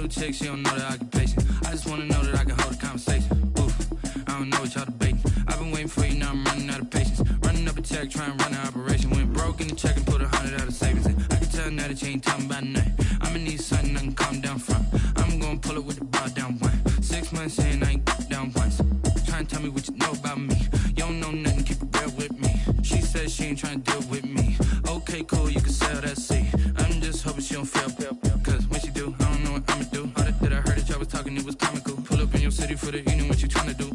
new chick, she don't know the occupation. I just wanna know that I can hold a conversation. Oof, I don't know what y'all debating. I've been waiting for you, now I'm running out of patience. Running up a check, trying to run an operation. Went broke in the check and put 100 out of savings in. I can tell now that you ain't talking about nothing. I'ma need something I can calm down from. I'm gonna pull it with the bar down one. 6 months in, I ain't down once. Trying to tell me what you know about me. You don't know nothing, keep it real with me. She says she ain't trying to deal with me. Okay, cool, you can sell that seat. I'm just hoping she don't fail. Cause when she do, I don't know what I'ma do. All that I heard that y'all was talking, it was comical. Pull up in your city for the evening, what you trying to do?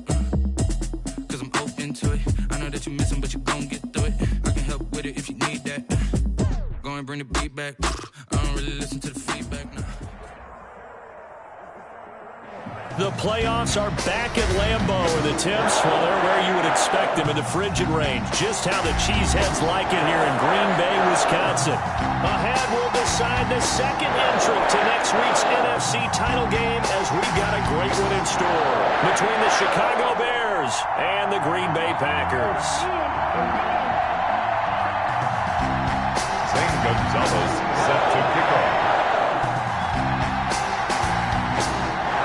Cause I'm open to it. I know that you missing, but you gon' get through it. I can help with it if you need that. Go and bring the beat back. I don't really listen to the feedback, no. The playoffs are back at Lambeau, and the temps, well, they're where you would expect them in the frigid range. Just how the Cheeseheads like it here in Green Bay, Wisconsin. Ahead, we'll decide the second entrant to next week's NFC title game, as we've got a great one in store between the Chicago Bears and the Green Bay Packers. Zane Gonzalez set to kick off.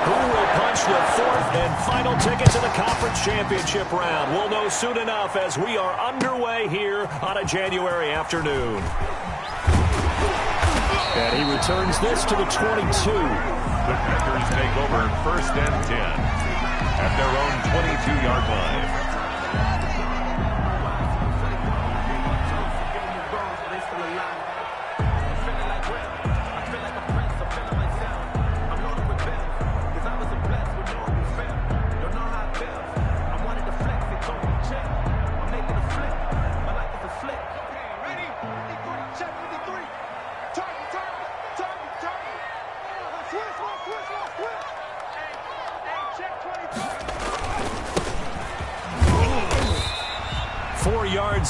Who will punch the fourth and final ticket to the conference championship round? We'll know soon enough as we are underway here on a January afternoon. And he returns this to the 22. The Packers take over 1st and 10 at their own 22-yard line.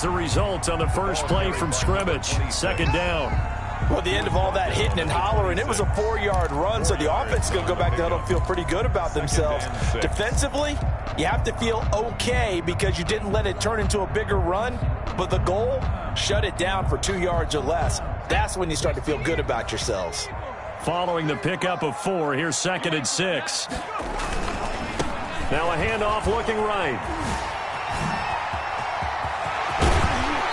The result on the first play from scrimmage. 2nd down. Well, the end of all that hitting and hollering, it was a 4-yard run, so the offense is going to go back to huddle and feel pretty good about themselves. Defensively, you have to feel okay because you didn't let it turn into a bigger run, but the goal, shut it down for 2 yards or less. That's when you start to feel good about yourselves. Following the pickup of 4, here's 2nd and 6. Now a handoff looking right.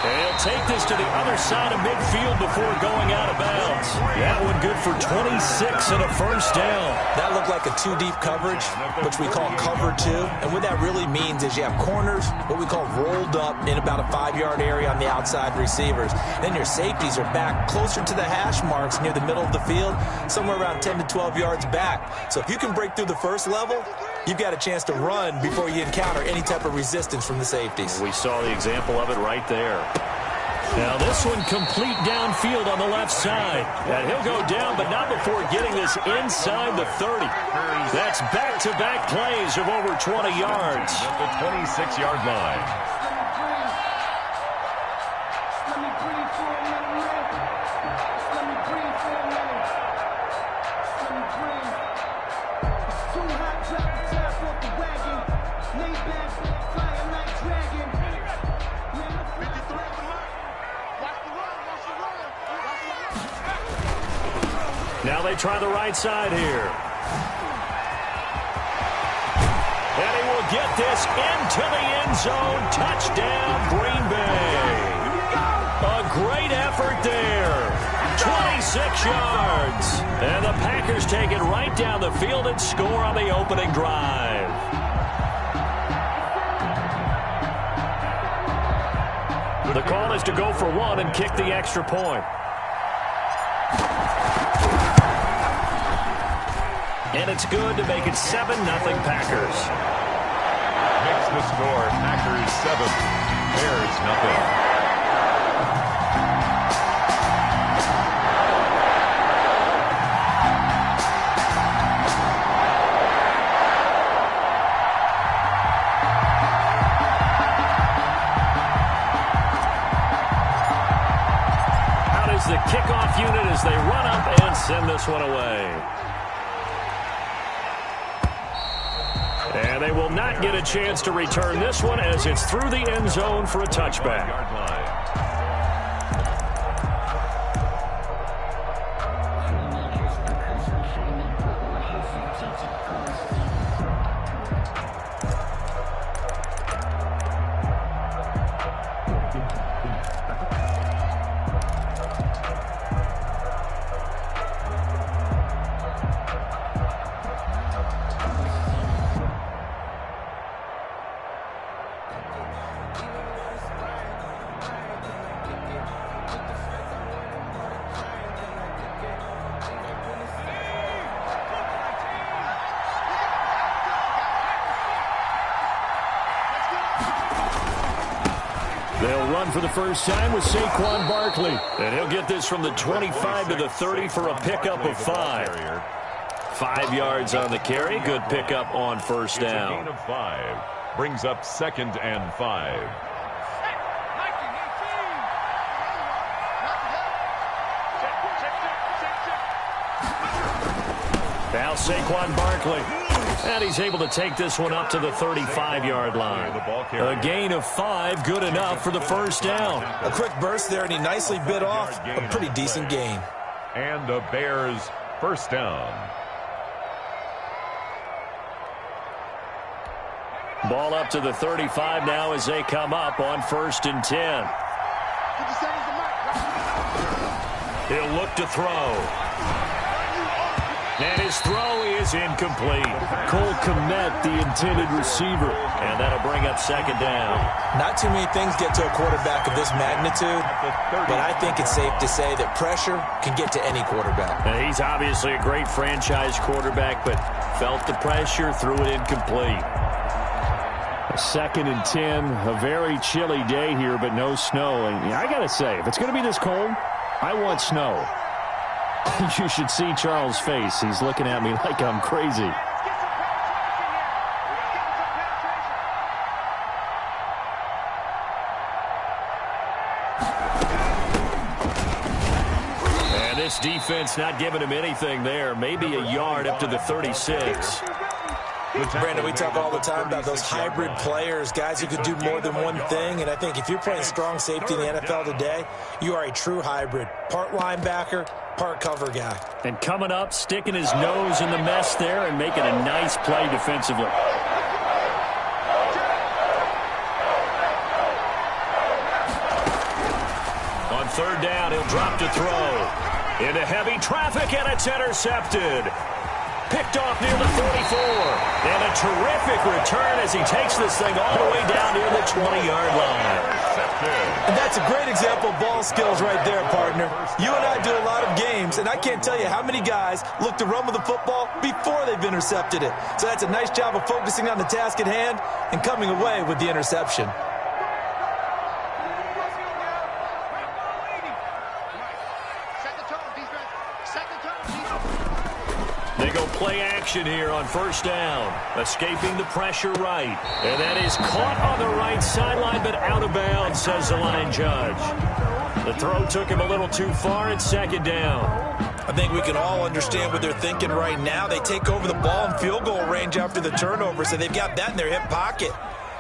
He'll take this to the other side of midfield before going out of bounds. That one good for 26 and a first down. That looked like a 2-deep coverage, which we call cover 2. And what that really means is you have corners, what we call rolled up in about a 5-yard area on the outside receivers. Then your safeties are back closer to the hash marks near the middle of the field, somewhere around 10 to 12 yards back. So if you can break through the first level, you've got a chance to run before you encounter any type of resistance from the safeties. We saw the example of it right there. Now this one complete downfield on the left side. And he'll go down, but not before getting this inside the 30. That's back-to-back plays of over 20 yards. At the 26-yard line. Now they try the right side here. And he will get this into the end zone. Touchdown, Green Bay. A great effort there. 26 yards. And the Packers take it right down the field and score on the opening drive. The call is to go for 1 and kick the extra point. And it's good to make it 7-0 Packers. Makes the score Packers 7, Bears 0. Out is the kickoff unit as they run up and send this one away. And they will not get a chance to return this one as it's through the end zone for a touchback. run for the first time with Saquon Barkley. And he'll get this from the 25 to the 30 for a pickup of 5. 5 yards on the carry. Good pickup on first down. It's a gain of 5. Brings up 2nd and 5. Now Saquon Barkley. And he's able to take this one up to the 35-yard line. A gain of 5, good enough for the first down. A quick burst there, and he nicely bit off a pretty decent gain. And the Bears first down. Ball up to the 35 now as they come up on 1st and 10. He'll look to throw. And his throw is incomplete. Cole Kmet, the intended receiver. And that'll bring up 2nd down. Not too many things get to a quarterback of this magnitude, but I think it's safe to say that pressure can get to any quarterback. And he's obviously a great franchise quarterback, but felt the pressure, threw it incomplete. 2nd and 10, a very chilly day here, but no snow. And I got to say, if it's going to be this cold, I want snow. You should see Charles' face. He's looking at me like I'm crazy. And this defense not giving him anything there. Maybe a yard up to the 36. Brandon, we talk all the time about those hybrid players, guys who could do more than one thing, and I think if you're playing strong safety in the NFL today, you are a true hybrid. Part linebacker, part cover guy. And coming up, sticking his nose in the mess there and making a nice play defensively. On 3rd down, he'll drop to throw. Into heavy traffic, and it's intercepted. Picked off near the 44. And a terrific return as he takes this thing all the way down near the 20-yard line. And that's a great example of ball skills right there, partner. You and I do a lot of games, and I can't tell you how many guys look to run with the football before they've intercepted it. So that's a nice job of focusing on the task at hand and coming away with the interception. They go play action here on 1st down. Escaping the pressure right. And that is caught on the right sideline, but out of bounds, says the line judge. The throw took him a little too far. It's 2nd down. I think we can all understand what they're thinking right now. They take over the ball in field goal range after the turnover, so they've got that in their hip pocket.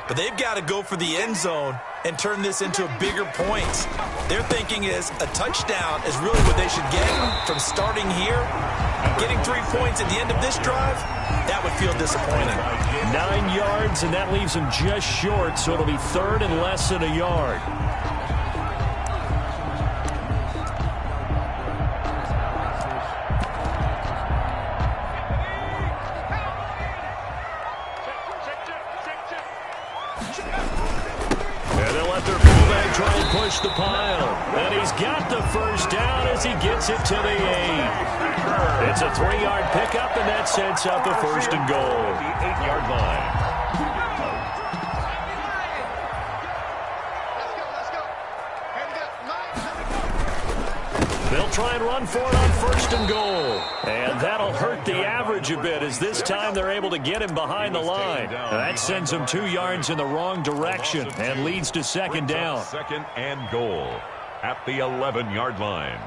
But they've got to go for the end zone and turn this into bigger points. Their thinking is a touchdown is really what they should get from starting here. Getting 3 points at the end of this drive, that would feel disappointing. 9 yards, and that leaves him just short, so it'll be 3rd and less than a yard. Try and push the pile. And he's got the first down as he gets it to the 8. It's a 3-yard pickup, and that sets up a 1st and goal. The 8-yard line. They'll try and run for it on 1st and goal. And that'll hurt the average a bit as this time they're able to get him behind the line. That sends him 2 yards in the wrong direction and leads to 2nd down. 2nd and goal at the 11-yard line.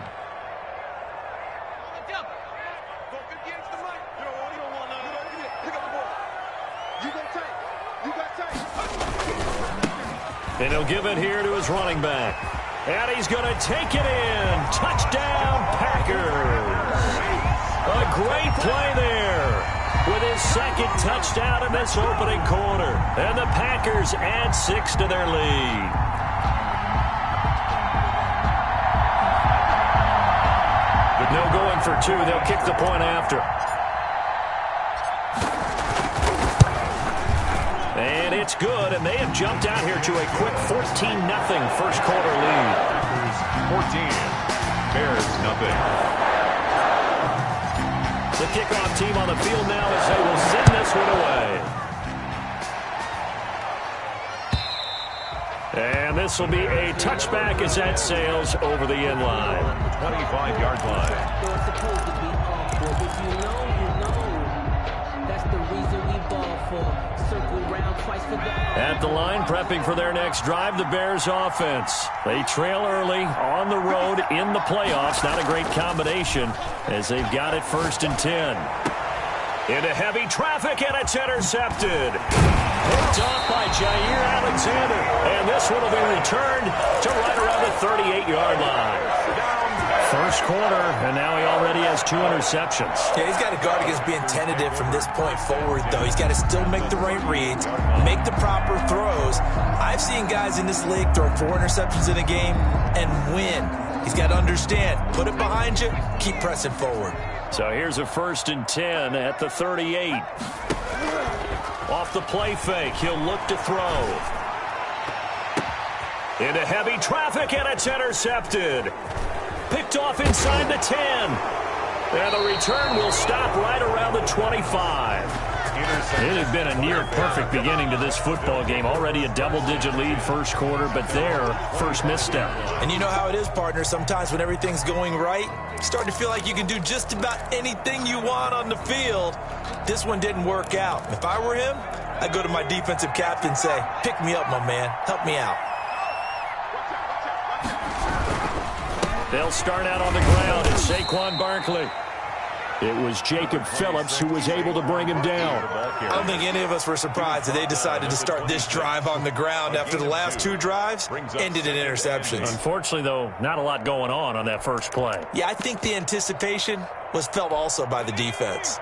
And he'll give it here to his running back. And he's going to take it in. Touchdown, Packers. A great play there with his 2nd touchdown in this opening quarter. And the Packers add 6 to their lead. No going for 2. They'll kick the point after. And it's good, and they have jumped out here to a quick 14-0 first quarter lead. 14, Bears nothing. The kickoff team on the field now as they will send this one away. And this will be a touchback as that sails over the end line. 25-yard line. At the line, prepping for their next drive, the Bears offense. They trail early on the road in the playoffs. Not a great combination as they've got it 1st and 10. Into heavy traffic, and it's intercepted. Picked off by Jair Alexander. And this one will be returned to right around the 38-yard line. First quarter, and now he already has 2 interceptions. Yeah, he's got to guard against being tentative from this point forward, though. He's got to still make the right reads, make the proper throws. I've seen guys in this league throw 4 interceptions in a game and win. He's got to understand, put it behind you, keep pressing forward. So here's a 1st and 10 at the 38. Off the play fake, he'll look to throw. Into heavy traffic, and it's intercepted. Picked off inside the 10. And the return will stop right around the 25. It had been a near-perfect beginning to this football game. Already a double-digit lead first quarter, but their first misstep. And you know how it is, partner. Sometimes when everything's going right, you start to feel like you can do just about anything you want on the field. This one didn't work out. If I were him, I'd go to my defensive captain and say, pick me up, my man. Help me out. They'll start out on the ground. It's Saquon Barkley. It was Jacob Phillips who was able to bring him down. I don't think any of us were surprised that they decided to start this drive on the ground after the last 2 drives ended in interceptions. Unfortunately, though, not a lot going on that first play. Yeah, I think the anticipation was felt also by the defense.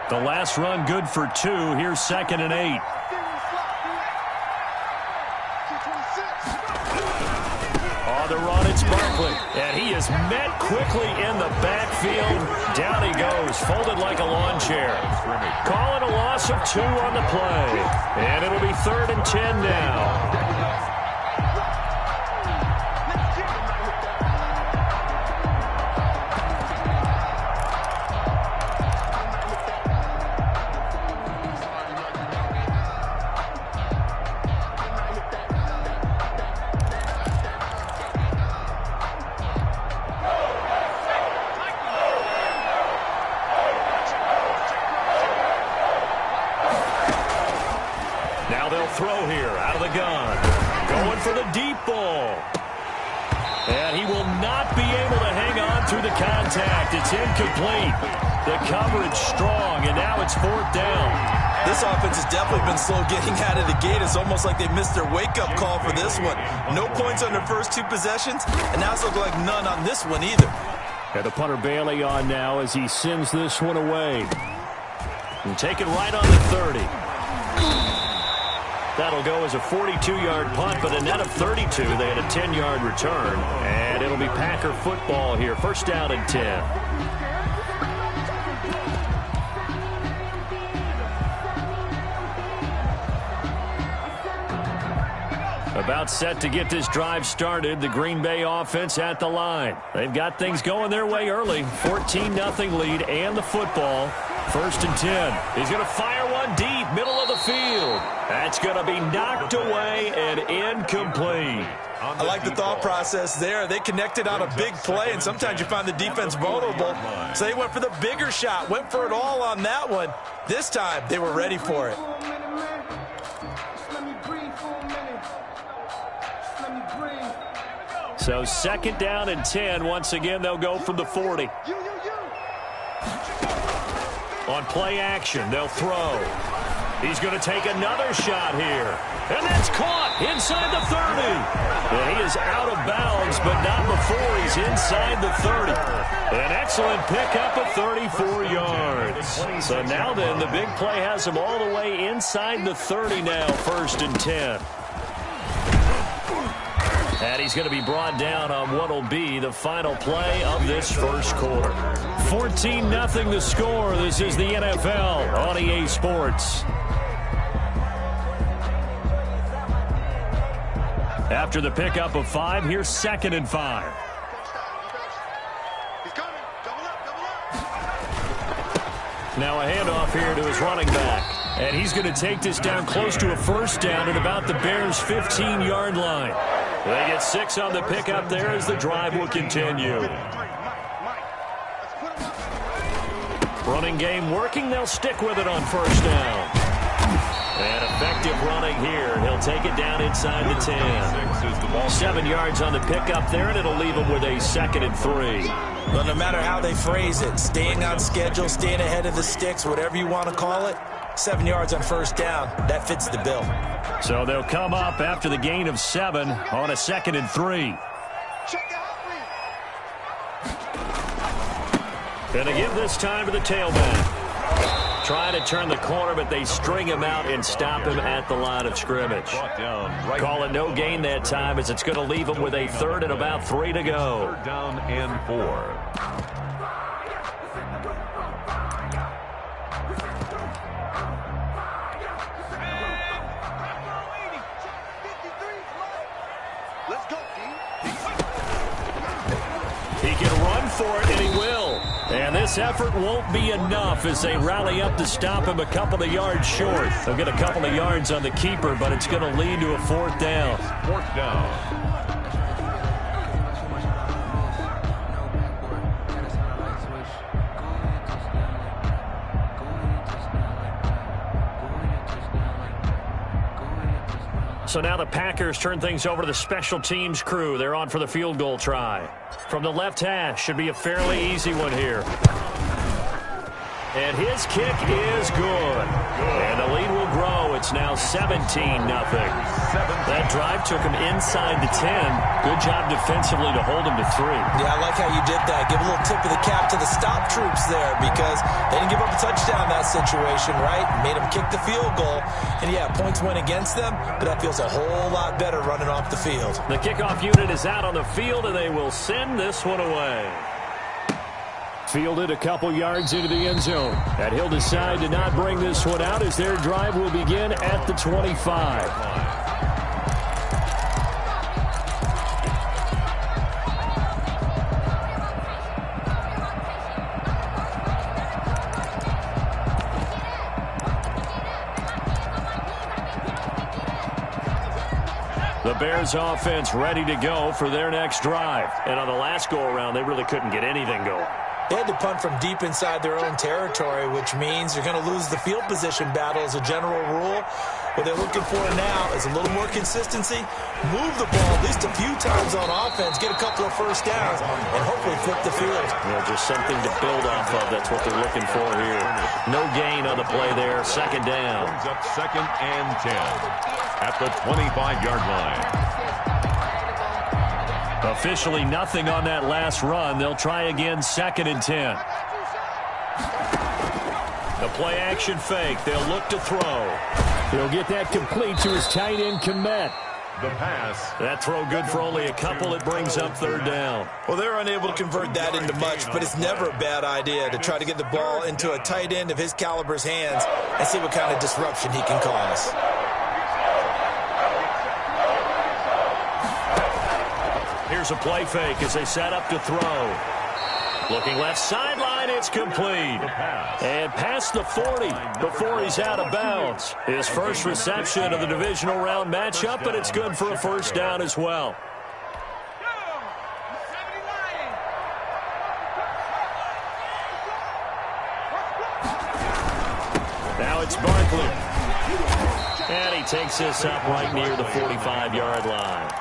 The last run good for 2. Here's 2nd and 8. On the run, it's Barkley. And he is met quickly in the backfield. Down he goes, folded like a lawn chair. Calling a loss of 2 on the play. And it'll be 3rd and 10 now. Throw here out of the gun. Going for the deep ball. And he will not be able to hang on through the contact. It's incomplete. The coverage strong, and now it's 4th down. This offense has definitely been slow getting out of the gate. It's almost like they missed their wake-up call for this one. No points on their first 2 possessions, and now it's looking like none on this one either. And the punter Bailey on now as he sends this one away. And take it right on the 30. That'll go as a 42-yard punt, but a net of 32. They had a 10-yard return, and it'll be Packer football here. 1st down and 10. About set to get this drive started. The Green Bay offense at the line. They've got things going their way early. 14-0 lead and the football. 1st and 10. He's going to fire one deep, middle of the field. That's going to be knocked away and incomplete. I like the thought process there. They connected on a big play, and sometimes you find the defense vulnerable. So they went for the bigger shot, went for it all on that one. This time, they were ready for it. So 2nd down and 10. Once again, they'll go from the 40. On play action, they'll throw. He's going to take another shot here. And that's caught inside the 30. And he is out of bounds, but not before he's inside the 30. An excellent pickup of 34 yards. So now then, the big play has him all the way inside the 30 now, 1st and 10. And he's going to be brought down on what will be the final play of this first quarter. 14-0 the score. This is the NFL on EA Sports. After the pickup of 5, here's 2nd and 5. Now a handoff here to his running back. And he's going to take this down close to a first down at about the Bears' 15-yard line. They get 6 on the pickup there as the drive will continue. Running game working. They'll stick with it on first down. And effective running here. He'll take it down inside the 10. 7 yards on the pickup there, and it'll leave him with a 2nd and 3. Well, no matter how they phrase it, staying on schedule, staying ahead of the sticks, whatever you want to call it, 7 yards on first down, that fits the bill. So they'll come up after the gain of 7 on a 2nd and 3. Going to give this time to the tailback. Trying to turn the corner, but they string him out and stop him at the line of scrimmage. Call it no gain that time, as it's going to leave him with a 3rd and about 3 to go. 3rd down and 4. He can run for it, and he will. And this effort won't be enough as they rally up to stop him a couple of yards short. They'll get a couple of yards on the keeper, but it's going to lead to a 4th down. 4th down. So now the Packers turn things over to the special teams crew. They're on for the field goal try. From the left hash, should be a fairly easy one here. And his kick is good. And the lead will grow. It's now 17-0. That drive took him inside the 10. Good job defensively to hold him to 3. Yeah, I like how you did that. Give a little tip of the cap to the stop troops there, because they didn't give up a touchdown in that situation, right? Made them kick the field goal. And, yeah, points went against them, but that feels a whole lot better running off the field. The kickoff unit is out on the field, and they will send this one away. Fielded a couple yards into the end zone. And he'll decide to not bring this one out as their drive will begin at the 25. The Bears offense ready to go for their next drive. And on the last go-around, they really couldn't get anything going. They had to punt from deep inside their own territory, which means you're going to lose the field position battle as a general rule. What they're looking for now is a little more consistency, move the ball at least a few times on offense, get a couple of first downs, and hopefully flip the field. Yeah, just something to build off of. That's what they're looking for here. No gain on the play there. 2nd down. Brings up 2nd and 10 at the 25-yard line. Officially nothing on that last run. They'll try again 2nd and 10. The play action fake. They'll look to throw. He'll get that complete to his tight end Komet. The pass. That throw good for only a couple. It brings up 3rd down. Well, they're unable to convert that into much, but it's never a bad idea to try to get the ball into a tight end of his caliber's hands and see what kind of disruption he can cause. Here's a play fake as they set up to throw. Looking left sideline, it's complete. And past the 40 before he's out of bounds. His first reception of the divisional round matchup, but it's good for a first down as well. Now it's Barkley. And he takes this up right near the 45-yard line.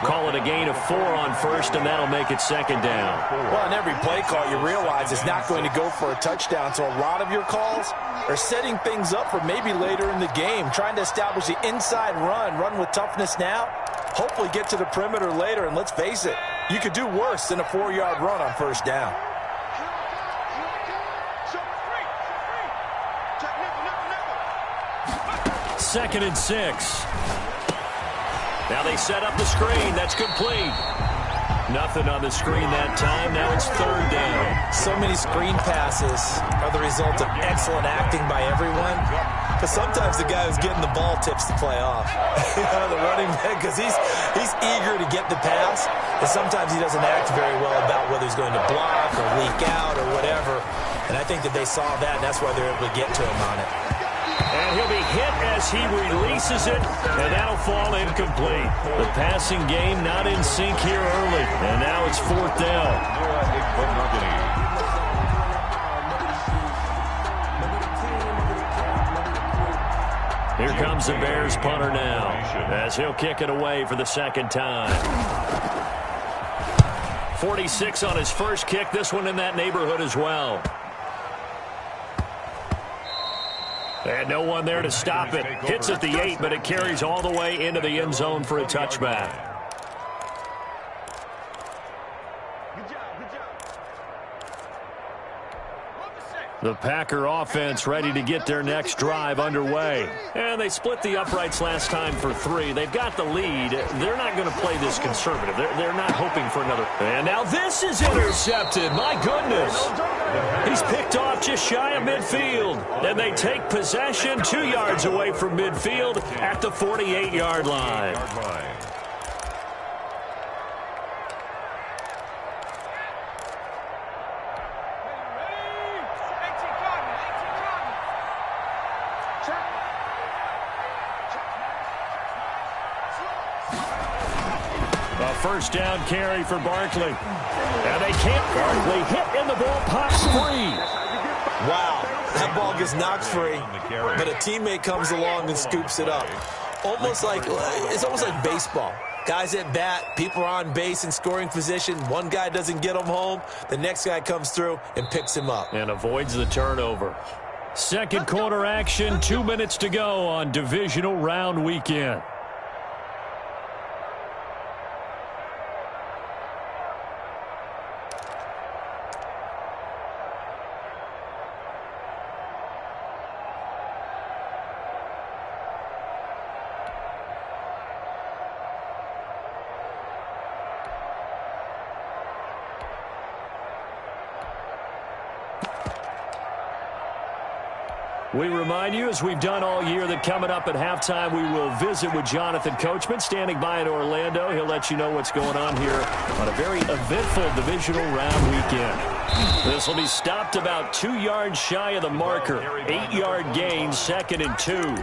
Call it a gain of 4 on first, and that'll make it 2nd down. Well, in every play call, you realize it's not going to go for a touchdown, so a lot of your calls are setting things up for maybe later in the game, trying to establish the inside run with toughness now, hopefully get to the perimeter later, and let's face it, you could do worse than a 4-yard run on first down. Second and 6. Now they set up the screen. That's complete. Nothing on the screen that time. Now it's 3rd down. So many screen passes are the result of excellent acting by everyone. But sometimes the guy who's getting the ball tips the play off. The running back, because he's eager to get the pass. And sometimes he doesn't act very well about whether he's going to block or leak out or whatever. And I think that they saw that, and that's why they're able to get to him on it. And he'll be hit as he releases it, and that'll fall incomplete. The passing game not in sync here early, and now it's 4th down. Here comes the Bears punter now, as he'll kick it away for the second time. 46 on his first kick, this one in that neighborhood as well. And no one there to stop it. Hits at the 8, but it carries all the way into the end zone for a touchback. The Packer offense ready to get their next drive underway. And they split the uprights last time for 3. They've got the lead. They're not going to play this conservative. They're not hoping for another. And now this is intercepted. My goodness. He's picked off just shy of midfield. And they take possession 2 yards away from midfield at the 48-yard line. First down carry for Barkley. And they can't. Barkley hit in the ball, pops free. Wow, that ball gets knocked free, but a teammate comes along and scoops it up. It's almost like baseball. Guys at bat, people are on base in scoring position. One guy doesn't get him home. The next guy comes through and picks him up. And avoids the turnover. Second quarter action, 2 minutes to go on divisional round weekend. We remind you, as we've done all year, that coming up at halftime, we will visit with Jonathan Coachman, standing by in Orlando. He'll let you know what's going on here on a very eventful divisional round weekend. This will be stopped about 2 yards shy of the marker. 8-yard gain, 2nd and 2.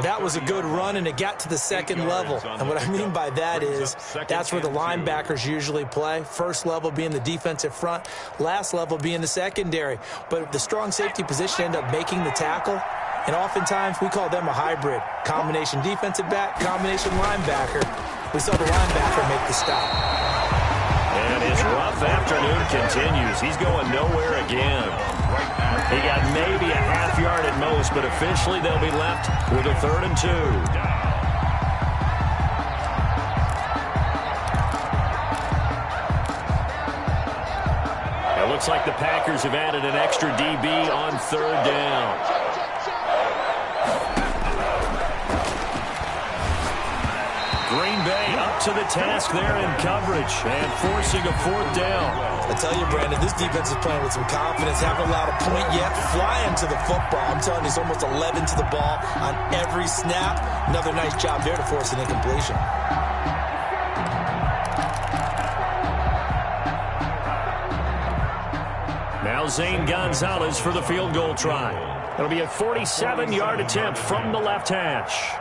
That was a good run, and it got to the second level. And what I mean by that is that's where the linebackers usually play. First level being the defensive front, last level being the secondary. But the strong safety position ended up making the tackle, and oftentimes we call them a hybrid. Combination defensive back, combination linebacker. We saw the linebacker make the stop. And his rough afternoon continues. He's going nowhere again. He got maybe a half yard at most, but officially they'll be left with a 3rd and 2. It looks like the Packers have added an extra DB on 3rd down. Green Bay up to the task there in coverage and forcing a 4th down. I tell you, Brandon, this defense is playing with some confidence. Haven't allowed a point yet. Flying to the football. I'm telling you, it's almost 11 to the ball on every snap. Another nice job there to force an incompletion. Now Zane Gonzalez for the field goal try. It'll be a 47-yard attempt from the left hash.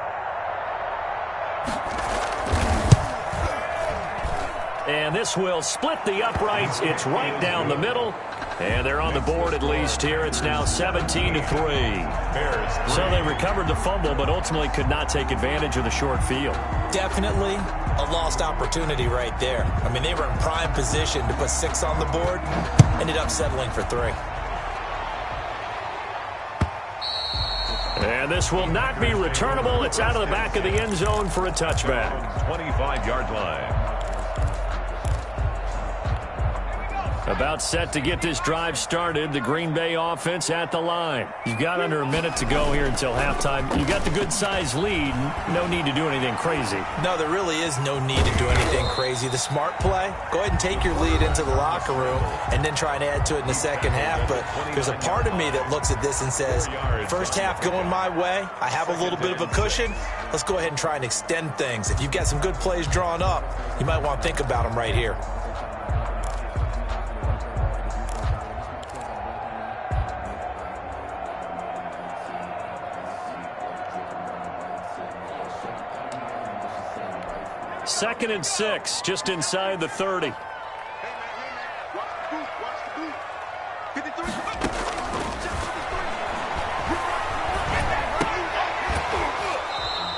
And this will split the uprights. It's right down the middle. And they're on the board at least here. It's now 17-3. So they recovered the fumble, but ultimately could not take advantage of the short field. Definitely a lost opportunity right there. I mean, they were in prime position to put 6 on the board. Ended up settling for 3. And this will not be returnable. It's out of the back of the end zone for a touchback. 25-yard line. About set to get this drive started. The Green Bay offense at the line. You've got under a minute to go here until halftime. You've got the good-sized lead. No need to do anything crazy. No, there really is no need to do anything crazy. The smart play, go ahead and take your lead into the locker room and then try and add to it in the second half. But there's a part of me that looks at this and says, first half going my way. I have a little bit of a cushion. Let's go ahead and try and extend things. If you've got some good plays drawn up, you might want to think about them right here. 2nd and 6, just inside the 30.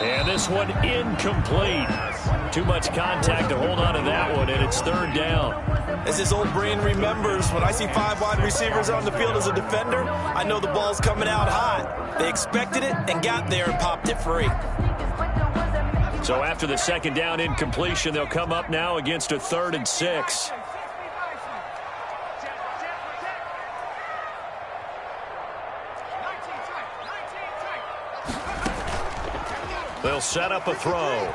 And this one incomplete. Too much contact to hold on to that one, and it's 3rd down. As his old brain remembers, when I see 5 wide receivers on the field as a defender, I know the ball's coming out hot. They expected it and got there and popped it free. So after the 2nd down incompletion, they'll come up now against a 3rd and 6. They'll set up a throw.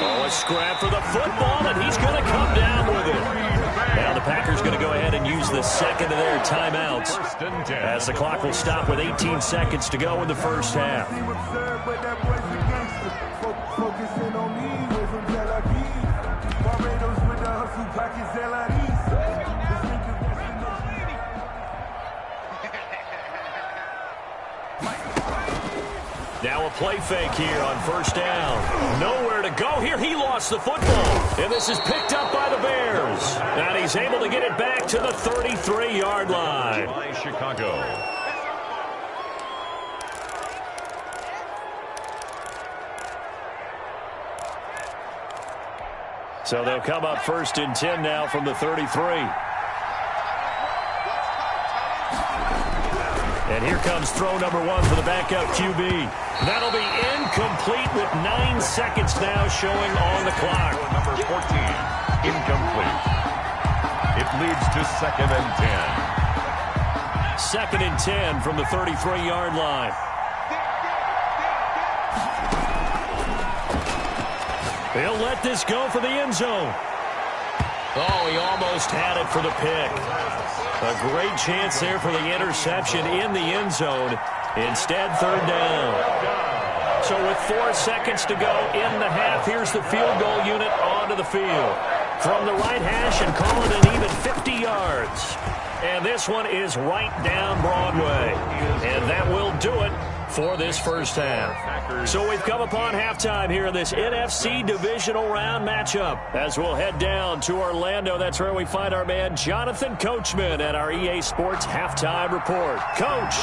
Oh, a scrap for the football, and he's going to come down with it. Now the Packers going to go ahead and use the 2nd of their timeouts, as the clock will stop with 18 seconds to go in the first half. Now a play fake here on 1st down. Nowhere to go here. He lost the football. And this is picked up by the Bears. And he's able to get it back to the 33-yard line. By Chicago. So they'll come up 1st and 10 now from the 33. And here comes throw number 1 for the backup QB. That'll be incomplete with 9 seconds now showing on the clock. Number 14, incomplete. It leads to 2nd and 10. 2nd and 10 from the 33-yard line. He'll let this go for the end zone. Oh, he almost had it for the pick. A great chance there for the interception in the end zone. Instead, 3rd down. So with 4 seconds to go in the half, here's the field goal unit onto the field. From the right hash and call it an even 50 yards. And this one is right down Broadway. And that will do it for this first half. So we've come upon halftime here in this NFC divisional round matchup. As we'll head down to Orlando, that's where we find our man Jonathan Coachman at our EA Sports halftime report. Coach.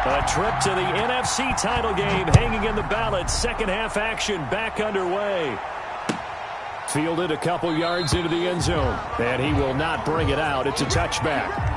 A trip to the NFC title game hanging in the balance. 2nd half action back underway. Fielded a couple yards into the end zone. And he will not bring it out. It's a touchback.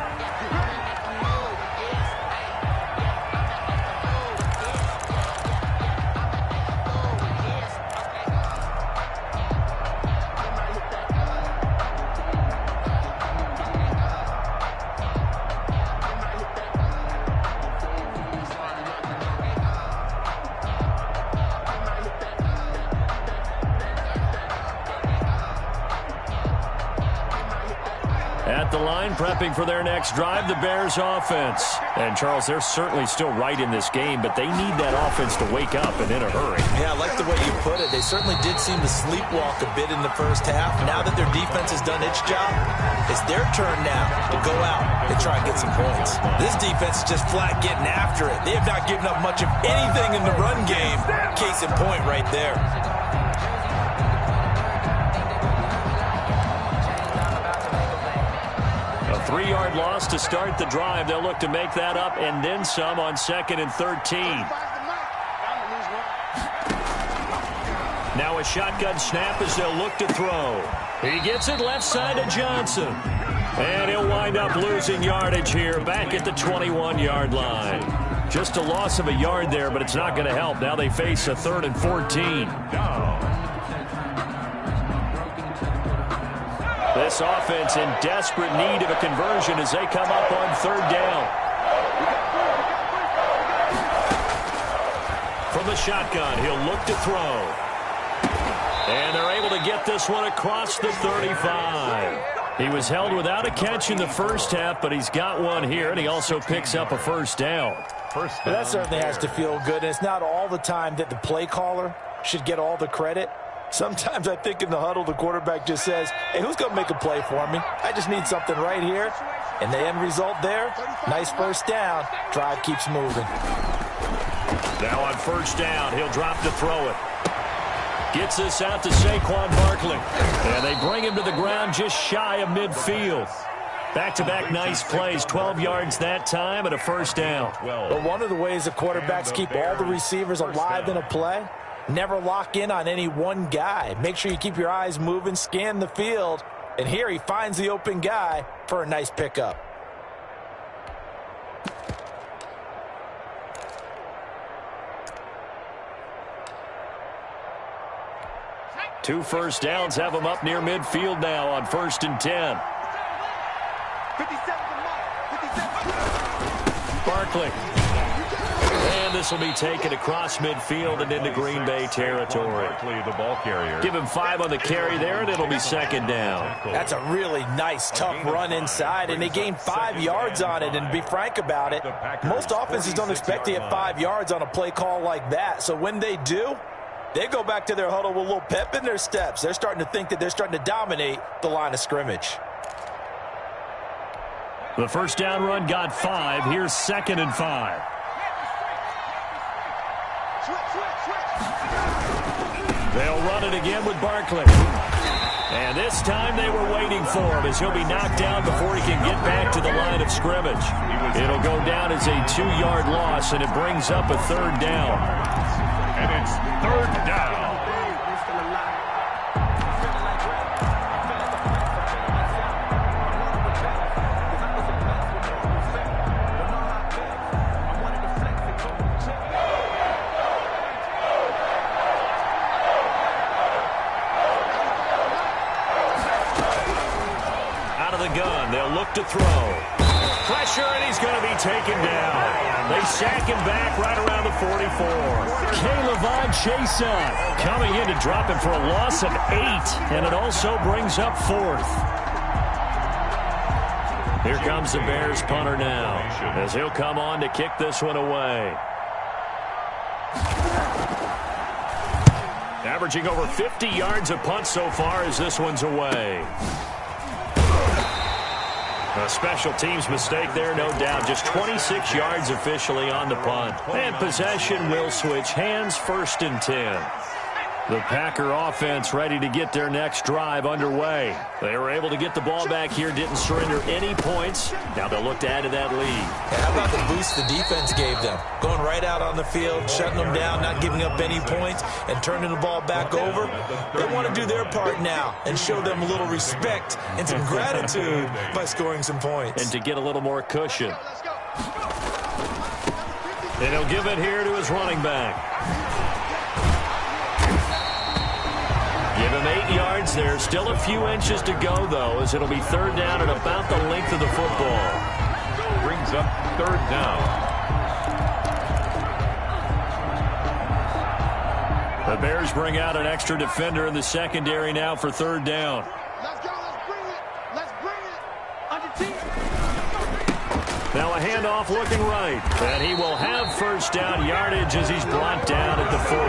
At the line, prepping for their next drive, the Bears offense. And, Charles, they're certainly still right in this game, but they need that offense to wake up and in a hurry. Yeah, I like the way you put it. They certainly did seem to sleepwalk a bit in the first half. Now that their defense has done its job, it's their turn now to go out and try and get some points. This defense is just flat getting after it. They have not given up much of anything in the run game. Case in point right there. A 3-yard loss to start the drive. They'll look to make that up and then some on 2nd and 13. Now a shotgun snap as they'll look to throw. He gets it left side to Johnson. And he'll wind up losing yardage here back at the 21-yard line. Just a loss of a yard there, but it's not going to help. Now they face a 3rd and 14. This offense in desperate need of a conversion as they come up on 3rd down. From the shotgun, he'll look to throw. And they're able to get this one across the 35. He was held without a catch in the first half, but he's got one here, and he also picks up a first down. That certainly has to feel good, and it's not all the time that the play caller should get all the credit. Sometimes I think in the huddle, the quarterback just says, hey, who's going to make a play for me? I just need something right here. And the end result there, nice first down. Drive keeps moving. Now on first down, he'll drop to throw it. Gets this out to Saquon Barkley. And they bring him to the ground just shy of midfield. Back-to-back nice plays, 12 yards that time and a first down. But one of the ways the quarterbacks keep all the receivers alive in a play, never lock in on any one guy. Make sure you keep your eyes moving, scan the field. And here he finds the open guy for a nice pickup. Two first downs have him up near midfield now on 1st and 10. Barkley. And this will be taken across midfield and into Green Bay territory. Barkley, the ball carrier. Give him 5 on the carry there, and it'll be second down. That's a really nice, tough run inside, and they gained 5 yards on it. And to be frank about it, most offenses don't expect to get 5 yards on a play call like that. So when they do, they go back to their huddle with a little pep in their steps. They're starting to think that they're starting to dominate the line of scrimmage. The first down run got 5. Here's 2nd and 5. They'll run it again with Barkley. And this time they were waiting for him as he'll be knocked down before he can get back to the line of scrimmage. It'll go down as a 2-yard loss, and it brings up a 3rd down. And it's 3rd down. To throw. Pressure, and he's going to be taken down. They sack him back right around the 44. K'Lavon Chaisson coming in to drop him for a loss of 8, and it also brings up 4th. Here comes the Bears punter now, as he'll come on to kick this one away. Averaging over 50 yards a punt so far as this one's away. A special teams mistake there, no doubt. Just 26 yards officially on the punt. And possession will switch hands, 1st and 10. The Packer offense ready to get their next drive underway. They were able to get the ball back here, didn't surrender any points. Now they'll look to add to that lead. How about the boost the defense gave them? Going right out on the field, shutting them down, not giving up any points, and turning the ball back over. They want to do their part now and show them a little respect and some gratitude by scoring some points. And to get a little more cushion. And he'll give it here to his running back. Give him 8 yards there. Still a few inches to go, though, as it'll be 3rd down at about the length of the football. Brings up 3rd down. The Bears bring out an extra defender in the secondary now for 3rd down. Let's go. Let's bring it. Under team. Now a handoff looking right. And he will have 1st down yardage as he's brought down at the 41.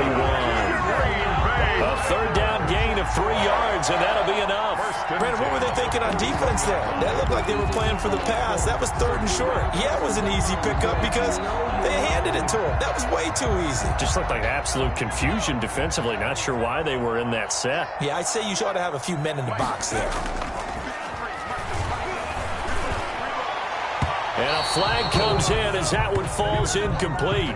A 3rd down gain of 3 yards, and that'll be enough. Brandon, what were they thinking on defense there? That looked like they were playing for the pass. That was 3rd and short. Yeah, it was an easy pickup because they handed it to him. That was way too easy. Just looked like absolute confusion defensively. Not sure why they were in that set. Yeah, I'd say you ought to have a few men in the box there. And a flag comes in as that one falls incomplete.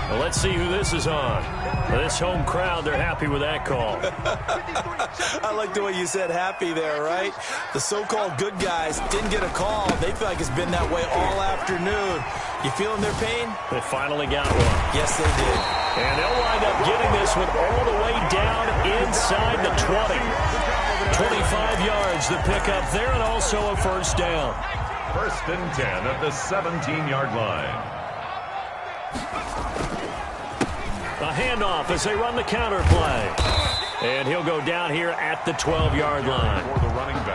Well, let's see who this is on. This home crowd, they're happy with that call. I like the way you said happy there, right? The so-called good guys didn't get a call. They feel like it's been that way all afternoon. You feeling their pain? They finally got one. Yes, they did. And they'll wind up getting this one all the way down inside the 20. 25 yards the pickup there, and also a 1st down. 1st and 10 at the 17-yard line. A handoff as they run the counter play. And he'll go down here at the 12-yard line.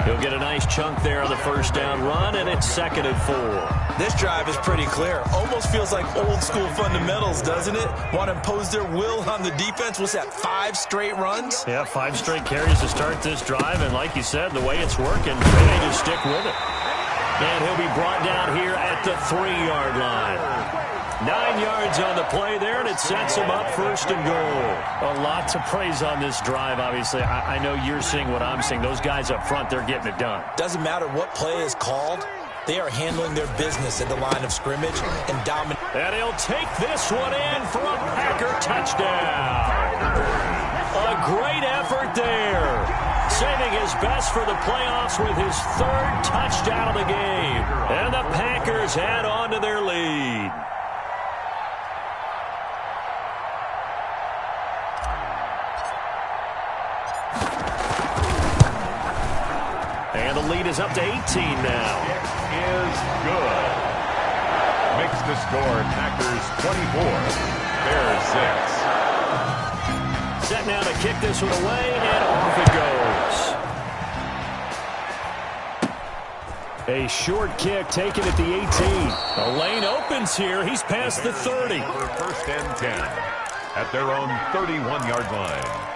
He'll get a nice chunk there on the 1st down run, and it's 2nd and 4. This drive is pretty clear. Almost feels like old-school fundamentals, doesn't it? Want to impose their will on the defense. What's that, 5 straight runs? Yeah, 5 straight carries to start this drive, and like you said, the way it's working, they just stick with it. And he'll be brought down here at the 3-yard line. 9 yards on the play there, and it sets him up first and goal. A lot to praise on this drive, obviously. I know you're seeing what I'm seeing. Those guys up front, they're getting it done. Doesn't matter what play is called. They are handling their business at the line of scrimmage and dominate. And he'll take this one in for a Packer touchdown. A great effort there. Saving his best for the playoffs with his 3rd touchdown of the game. And the Packers add on to their lead. And the lead is up to 18 now. Is good. Makes the score Packers 24, Bears 6. Set now to kick this one away, and off it goes. A short kick taken at the 18. The lane opens here. He's past the 30. For first and 10 at their own 31-yard line.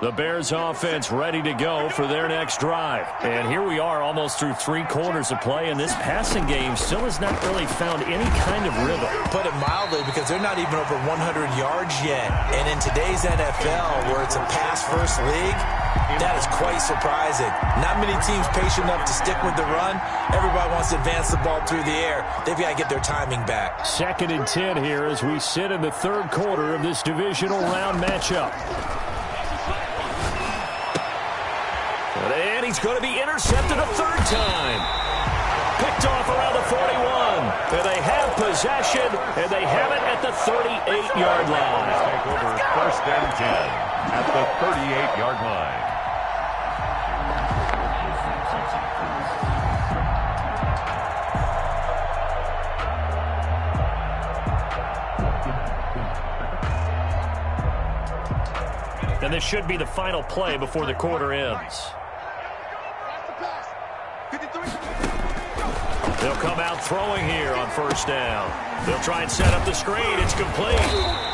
The Bears offense ready to go for their next drive. And here we are almost through 3 quarters of play, and this passing game still has not really found any kind of rhythm. Put it mildly, because they're not even over 100 yards yet. And in today's NFL, where it's a pass-first league, that is quite surprising. Not many teams patient enough to stick with the run. Everybody wants to advance the ball through the air. They've got to get their timing back. 2nd and 10 here as we sit in the 3rd quarter of this divisional round matchup. And he's going to be intercepted a 3rd time. Picked off around the 41. And they have possession, and they have it at the 38-yard line. Take over first and 10 at the 38-yard line. And this should be the final play before the quarter ends. They'll come out throwing here on 1st down. They'll try and set up the screen. It's complete.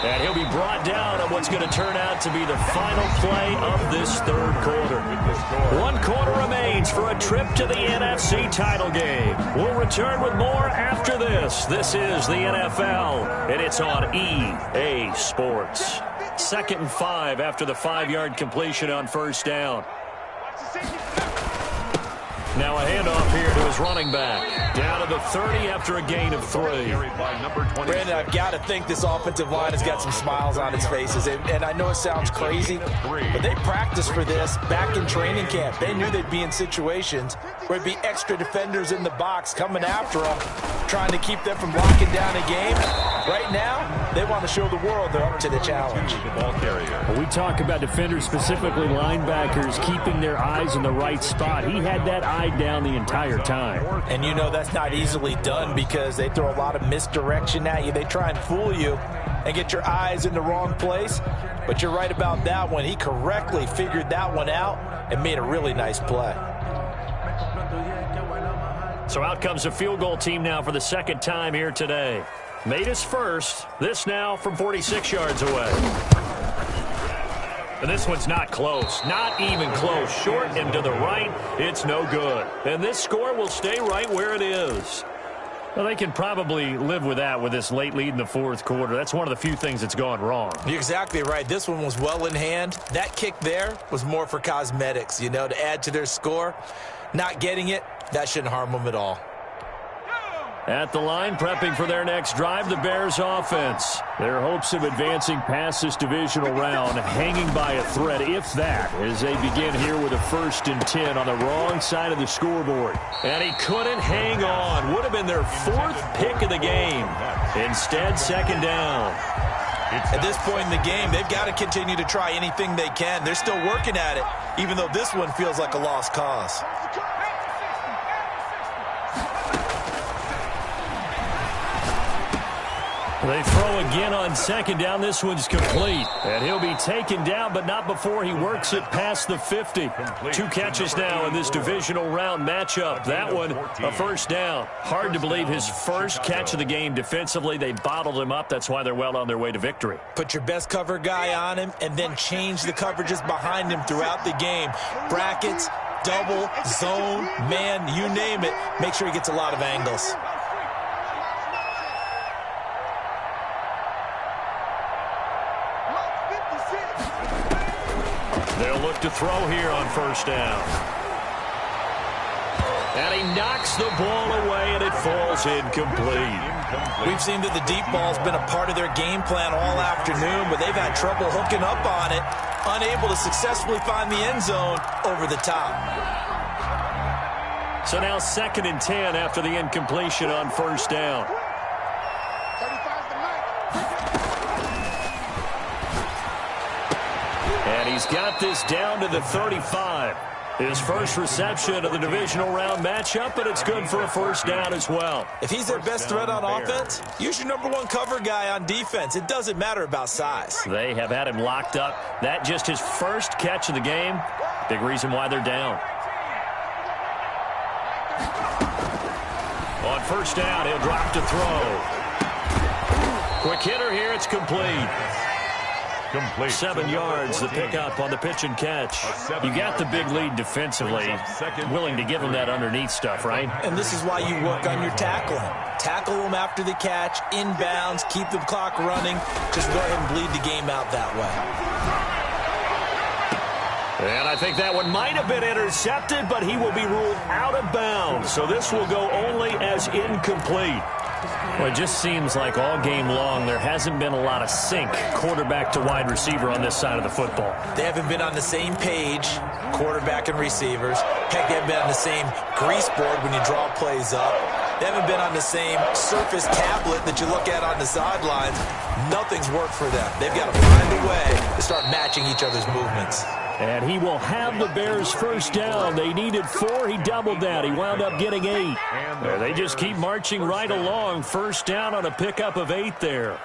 And he'll be brought down on what's going to turn out to be the final play of this 3rd quarter. 1 quarter remains for a trip to the NFC title game. We'll return with more after this. This is the NFL, and it's on EA Sports. 2nd and 5 after the 5-yard completion on 1st down. Now a handoff here to his running back. Down to the 30 after a gain of 3. Brandon, I've got to think this offensive line has got some smiles on its faces. And I know it sounds crazy, but they practiced for this back in training camp. They knew they'd be in situations where it'd be extra defenders in the box coming after them, trying to keep them from locking down a game. Right now, they want to show the world they're up to the challenge. When we talk about defenders, specifically linebackers, keeping their eyes in the right spot. He had that eye down the entire time. And you know that's not easily done because they throw a lot of misdirection at you. They try and fool you and get your eyes in the wrong place. But you're right about that one. He correctly figured that one out and made a really nice play. So out comes a field goal team now for the 2nd time here today. Made his first. This now from 46 yards away. And this one's not close. Not even close. Short and to the right. It's no good. And this score will stay right where it is. Well, they can probably live with that with this late lead in the 4th quarter. That's one of the few things that's gone wrong. You're exactly right. This one was well in hand. That kick there was more for cosmetics, you know, to add to their score. Not getting it, that shouldn't harm them at all. At the line, prepping for their next drive, the Bears offense. Their hopes of advancing past this divisional round hanging by a thread, if that, as they begin here with a 1st and 10 on the wrong side of the scoreboard. And he couldn't hang on. Would have been their 4th pick of the game. Instead, 2nd down. At this point in the game, they've got to continue to try anything they can. They're still working at it, even though this one feels like a lost cause. They throw again on second down. This one's complete. And he'll be taken down, but not before he works it past the 50. 2 catches now in this divisional round matchup. That one, a first down. Hard to believe his first catch of the game defensively. They bottled him up. That's why they're well on their way to victory. Put your best cover guy on him and then change the coverages behind him throughout the game. Brackets, double, zone, man, you name it. Make sure he gets a lot of angles. They'll look to throw here on first down. And he knocks the ball away, and it falls incomplete. We've seen that the deep ball's been a part of their game plan all afternoon, but they've had trouble hooking up on it, unable to successfully find the end zone over the top. So now 2nd and 10 after the incompletion on first down. And he's got this down to the 35. His first reception of the divisional round matchup, but it's good for a first down as well. If he's their best threat on offense, use your #1 cover guy on defense. It doesn't matter about size. They have had him locked up. That just his first catch of the game. Big reason why they're down. On first down, he'll drop to throw. Quick hitter here, it's complete. 7 yards, the pickup on the pitch and catch. You got the big lead defensively, willing to give them that underneath stuff, right? And this is why you work on your tackling. Tackle them after the catch, inbounds, keep the clock running. Just go ahead and bleed the game out that way. And I think that one might have been intercepted, but he will be ruled out of bounds. So this will go only as incomplete. Well, it just seems like all game long there hasn't been a lot of sync quarterback to wide receiver on this side of the football. They haven't been on the same page, quarterback and receivers. Heck, they haven't been on the same grease board when you draw plays up. They haven't been on the same surface tablet that you look at on the sidelines. Nothing's worked for them. They've got to find a way to start matching each other's movements. And he will have the Bears first down. They needed 4. He doubled that. He wound up getting 8. They just keep marching right along. First down on a pickup of 8 there.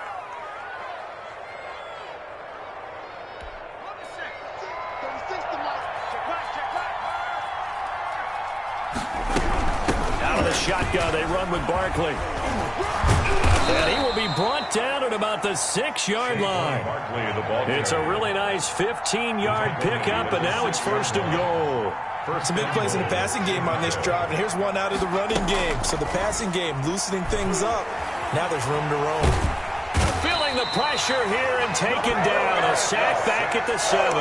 Out of the shotgun, they run with Barkley. And he will be brought down at about the 6-yard line. It's a really nice 15-yard pickup, and now it's first and goal. Some big plays in the passing game on this drive, and here's one out of the running game. So the passing game loosening things up. Now there's room to roam. Feeling the pressure here and taken down. A sack back at the 7.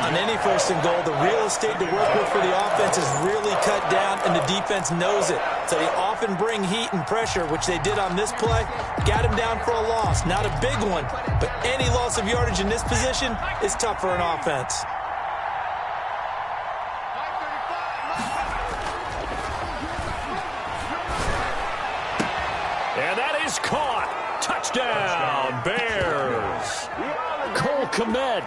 On any first and goal, the real estate to work with for the offense is really cut down, and the defense knows it. So they often bring heat and pressure, which they did on this play. Got him down for a loss. Not a big one, but any loss of yardage in this position is tough for an offense. And that is caught. Touchdown, Bears. Cole Kmet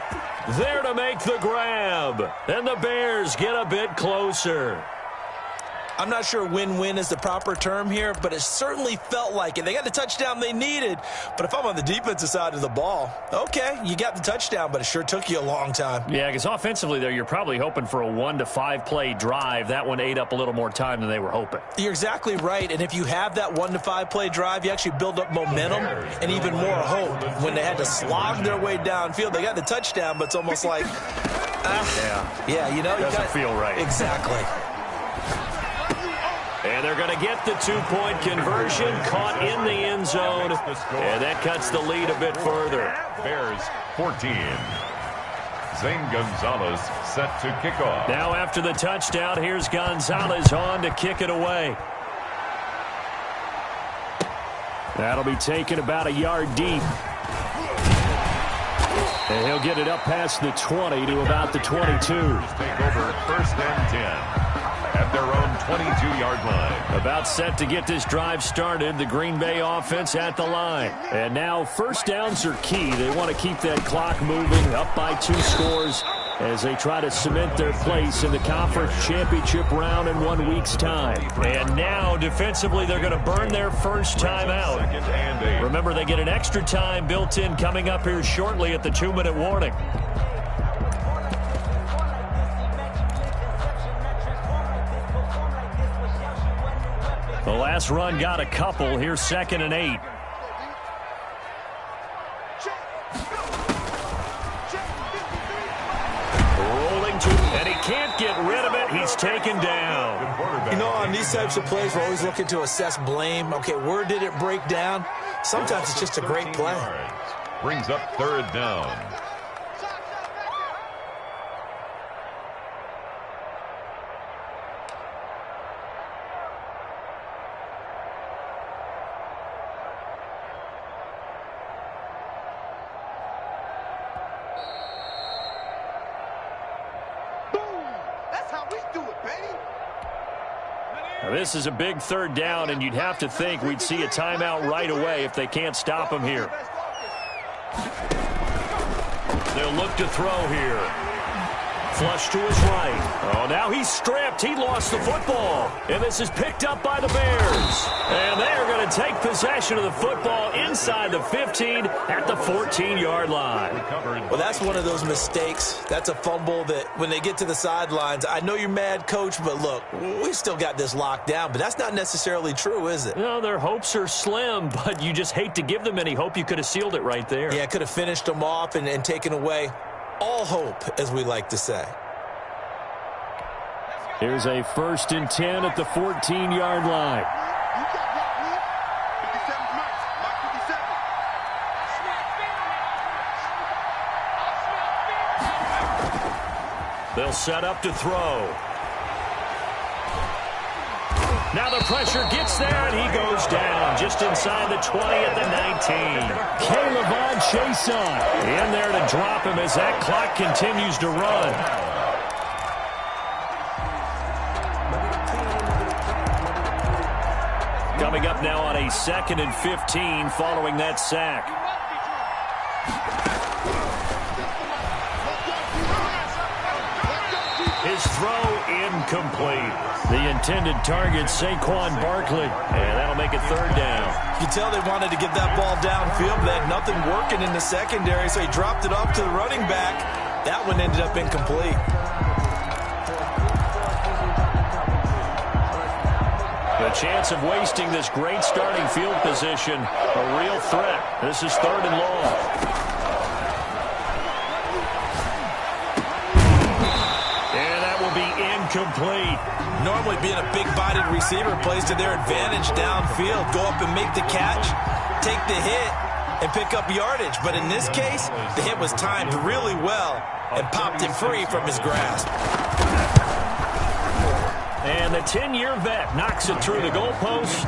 there to make the grab. And the Bears get a bit closer. I'm not sure win-win is the proper term here, but it certainly felt like it. They got the touchdown they needed, but if I'm on the defensive side of the ball, okay, you got the touchdown, but it sure took you a long time. Yeah, because offensively there, you're probably hoping for a 1 to 5 play drive. That one ate up a little more time than they were hoping. You're exactly right, and if you have that 1 to 5 play drive, you actually build up momentum and even more hope. When they had to slog their way downfield, they got the touchdown, but it's almost like, yeah, you know, doesn't feel right. Exactly. And they're going to get the 2-point conversion, caught in the end zone, and that cuts the lead a bit further. Bears 14. Zane Gonzalez set to kick off. Now after the touchdown, here's Gonzalez on to kick it away. That'll be taken about a yard deep. And he'll get it up past the 20 to about the 22. Take over first and 10. At their own 22-yard line. About set to get this drive started. The Green Bay offense at the line. And now first downs are key. They want to keep that clock moving, up by 2 scores. as they try to cement their place in the conference championship round in 1 week's time. And now, defensively, they're going to burn their first time out. Remember, they get an extra time built in coming up here shortly at the 2-minute warning. The last run got a couple. Here's 2nd and 8. And he can't get rid of it. He's taken down. You know, on these types of plays, we're always looking to assess blame. Okay, where did it break down? Sometimes it's just a great play. Brings up 3rd down. Now, this is a big 3rd down, and you'd have to think we'd see a timeout right away if they can't stop him here. They'll look to throw here. Flush to his right. Oh, now he's stripped. He lost the football. And this is picked up by the Bears. And they're going to take possession of the football inside the 15 at the 14-yard line. Well, that's one of those mistakes. That's a fumble that when they get to the sidelines, I know you're mad, Coach, but look, we still got this locked down. But that's not necessarily true, is it? No, their hopes are slim, but you just hate to give them any hope. You could have sealed it right there. Yeah, could have finished them off and taken away all hope, as we like to say. Here's a 1st and 10 at the 14-yard line. They'll set up to throw. Now the pressure gets there, and he goes down just inside the 20 at the 19. Caleb Chason in there to drop him as that clock continues to run. Coming up now on a 2nd and 15 following that sack. His throw incomplete. The intended target, Saquon Barkley. And that'll make it 3rd down. You can tell they wanted to get that ball downfield, but they had nothing working in the secondary, so he dropped it off to the running back. That one ended up incomplete. The chance of wasting this great starting field position, a real threat. This is 3rd and long. And that will be incomplete. Normally being a big-bodied receiver plays to their advantage downfield. Go up and make the catch, take the hit, and pick up yardage. But in this case, the hit was timed really well and popped it free from his grasp. And the 10-year vet knocks it through the goalpost.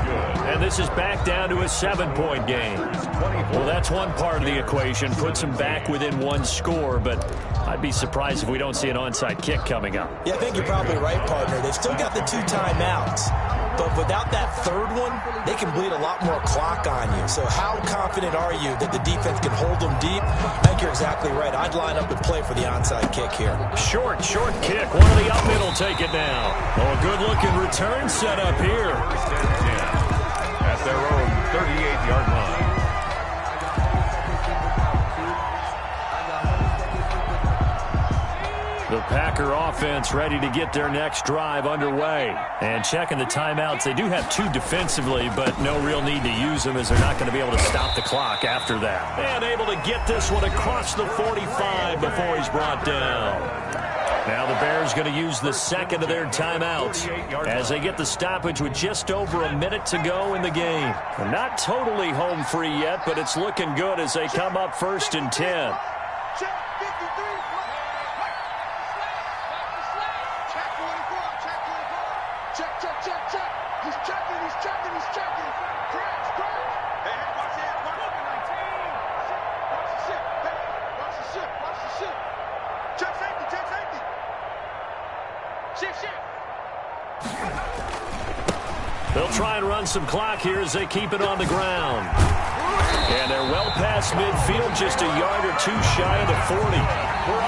And this is back down to a 7-point game. Well, that's one part of the equation. Puts them back within 1 score, but I'd be surprised if we don't see an onside kick coming up. Yeah, I think you're probably right, partner. They've still got the 2 timeouts. But without that 3rd one, they can bleed a lot more clock on you. So how confident are you that the defense can hold them deep? I think you're exactly right. I'd line up and play for the onside kick here. Short kick. One of the up mid will take it down. Oh, a good-looking return set up here. At their own 38-yard line. The Packer offense ready to get their next drive underway. And checking the timeouts, they do have 2 defensively, but no real need to use them as they're not going to be able to stop the clock after that. And able to get this one across the 45 before he's brought down. Now the Bears going to use the 2nd of their timeouts as they get the stoppage with just over a minute to go in the game. They're not totally home free yet, but it's looking good as they come up 1st and 10. They'll try and run some clock here as they keep it on the ground. And they're well past midfield, just a yard or 2 shy of the 40.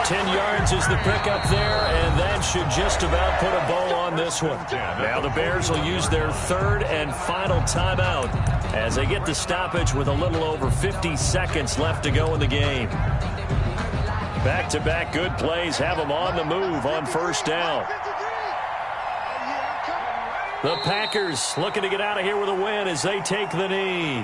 10 yards is the pickup there, and that should just about put a bow on this one. Now the Bears will use their third and final timeout as they get the stoppage with a little over 50 seconds left to go in the game. Back-to-back good plays have them on the move on first down. The Packers looking to get out of here with a win as they take the knee.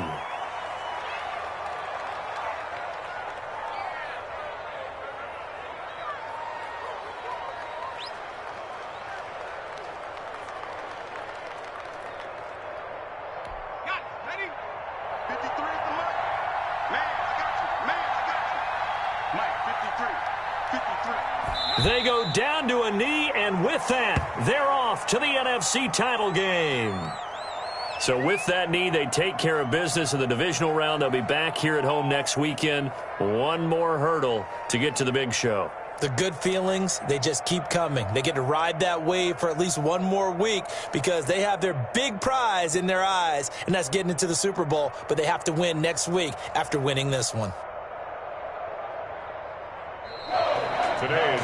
They go down to a knee, and with that, they're off to the NFC title game. So with that knee, they take care of business in the divisional round. They'll be back here at home next weekend. One more hurdle to get to the big show. The good feelings, they just keep coming. They get to ride that wave for at least one more week because they have their big prize in their eyes, and that's getting into the Super Bowl. But they have to win next week after winning this one.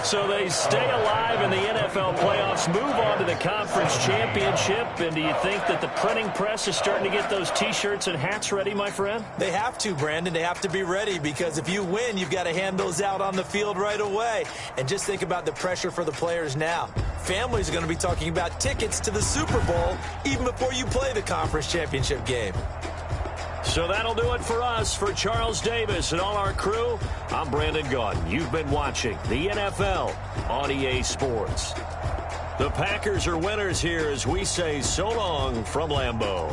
So they stay alive in the NFL playoffs, move on to the conference championship. And do you think that the printing press is starting to get those T-shirts and hats ready, my friend? They have to, Brandon. They have to be ready because if you win, you've got to hand those out on the field right away. And just think about the pressure for the players now. Families are going to be talking about tickets to the Super Bowl even before you play the conference championship game. So that'll do it for us. For Charles Davis and all our crew, I'm Brandon Gaudin. You've been watching the NFL on EA Sports. The Packers are winners here as we say so long from Lambeau.